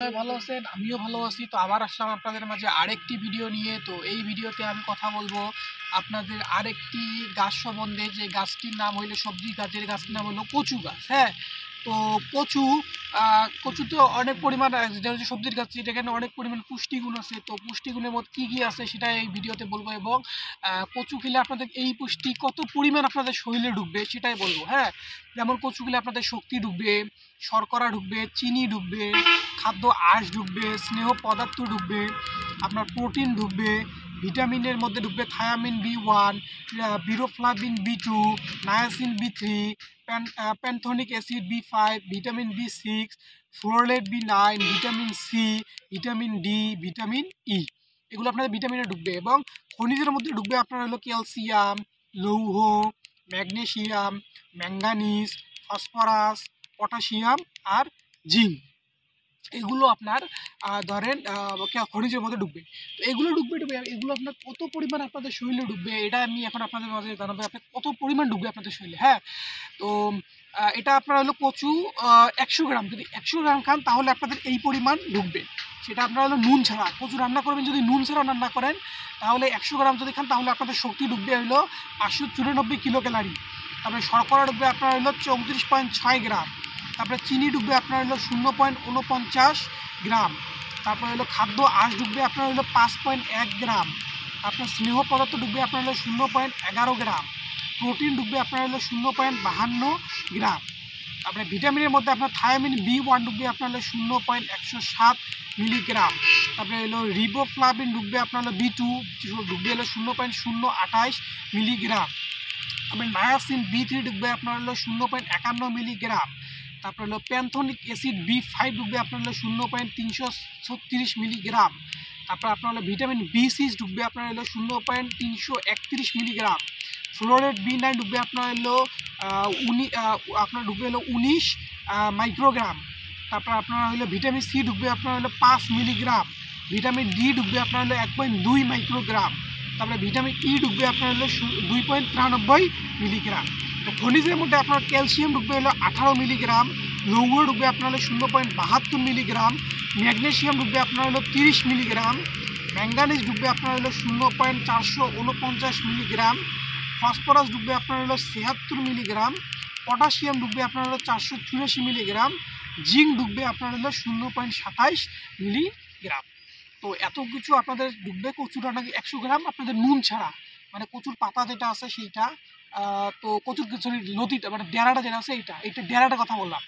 সবাই ভালো আছেন, আমিও ভালো আছি। তো আবার আসলাম আপনাদের মাঝে আরেকটি ভিডিও নিয়ে। তো এই ভিডিওতে আমি কথা বলবো আপনাদের আরেকটি গাছ সম্বন্ধে, যে গাছটির নাম হইলো সবজি গাছের গাছটির নাম হলো কচু গাছ। হ্যাঁ, তো কচু কচুতে অনেক পরিমাণ, যেটা হচ্ছে সবজির গাছ, এখানে অনেক পরিমাণ পুষ্টিগুণ আছে। তো পুষ্টিগুণের মধ্যে কী কী আছে সেটা এই ভিডিওতে বলবো, এবং কচু খেলে আপনাদের এই পুষ্টি কত পরিমাণ আপনাদের শরীরে ঢুকবে সেটাই বলবো। হ্যাঁ, যেমন কচু খেলে আপনাদের শক্তি ঢুকবে, শর্করা ঢুকবে, চিনি ঢুকবে, খাদ্য আঁশ ঢুকবে, স্নেহ পদার্থ ঢুকবে, আপনার প্রোটিন ঢুকবে, ভিটামিনের মধ্যে ঢুকবে thiamine B1, riboflavin B2, niacin B3, pantothenic acid B5, vitamin B6, folate B9, vitamin C, vitamin D, vitamin E. এগুলো আপনাদের ভিটামিনে ঢুকবে। এবং খনিজের মধ্যে ঢুকবে আপনার হলো ক্যালসিয়াম, লৌহ, ম্যাগনেসিয়াম, ম্যাঙ্গানিজ, ফসফরাস, পটাশিয়াম আর জিঙ্ক। এগুলো আপনার ধরেন খনিজের মধ্যে ঢুকবে। তো এগুলো ঢুকবে এগুলো আপনার কত পরিমাণ আপনাদের শরীরে ঢুকবে এটা আমি এখন আপনাদের মাঝে জানাবো, আপনার কত পরিমাণ ঢুকবে আপনাদের শরীরে। হ্যাঁ, তো এটা আপনার হলো কচু 100 গ্রাম, যদি 100 গ্রাম খান তাহলে আপনাদের এই পরিমাণ ঢুকবে। সেটা আপনার হলো নুন ছাড়া। কচু রান্না করবেন, যদি নুন ছাড়া রান্না করেন তাহলে 100 গ্রাম যদি খান তাহলে আপনাদের শক্তি ঢুকবে হলো 594 কিলো ক্যালারি। তারপরে শর্করা ঢুকবে আপনার হলো 34.6 গ্রাম। তারপরে চিনি ঢুকবে আপনার হলো 0.49 গ্রাম। তারপরে হলো খাদ্য আঁশ ঢুকবে আপনার হলো 5.1 গ্রাম। আপনার স্নেহ পদার্থ ঢুকবে আপনার হলো 0.11 গ্রাম। প্রোটিন ঢুকবে আপনার হলো 0.52 গ্রাম। তারপরে ভিটামিনের মধ্যে আপনার থায়ামিন B1 ঢুকবে আপনার হলো 0.107 মিলিগ্রাম। তারপরে হলো রিবোফ্লাভিন ঢুকবে আপনার হলো B2, ঢুকবে হলো 0.028 মিলিগ্রাম। তারপরে নায়াসিন B3 ঢুকবে আপনার হলো 0.51 মিলিগ্রাম। তারপরে হলো প্যান্থনিক অ্যাসিড B5 ঢুকবে আপনার হলো 0.336 মিলিগ্রাম। তারপর আপনার হলো ভিটামিন B6 ঢুকবে আপনার হলো 0.331 মিলিগ্রাম। ফ্লোরেট B9 ঢুকবে আপনার হলো আপনার ঢুকবে হলো 19 মাইক্রোগ্রাম। তারপর আপনার হলো ভিটামিন সি ঢুকবে আপনার হলো 5 মিলিগ্রাম। ভিটামিন ডি ঢুকবে আপনার হলো 1.2 মাইক্রোগ্রাম। তারপরে ভিটামিন ই ঢুকবে আপনার হলো 2.93 মিলিগ্রাম। তো খনিজের মধ্যে আপনার ক্যালসিয়াম ঢুকবে হলো 18 মিলিগ্রাম। লৌহ ঢুকবে আপনার হলো 0.72 মিলিগ্রাম। ম্যাগনেসিয়াম ঢুকবে আপনার হলো 30 মিলিগ্রাম। ম্যাঙ্গানিজ ঢুকবে আপনার হলো 0.449 মিলিগ্রাম। ফসফরাস ঢুকবে আপনার হলো 76 মিলিগ্রাম। পটাশিয়াম ঢুকবে আপনার হলো 484 মিলিগ্রাম। জিঙ্ক ঢুকবে আপনার হলো 0.27 মিলিগ্রাম। তো এত কিছু আপনাদের ঢুকবে কচুটা নাকি 100 গ্রাম আপনাদের নুন ছাড়া, মানে কচুর পাতা যেটা আছে সেইটা। তো কচুর লতিটা মানে ডেরাটা যেটা আছে এইটা ডেরাটার কথা বললাম।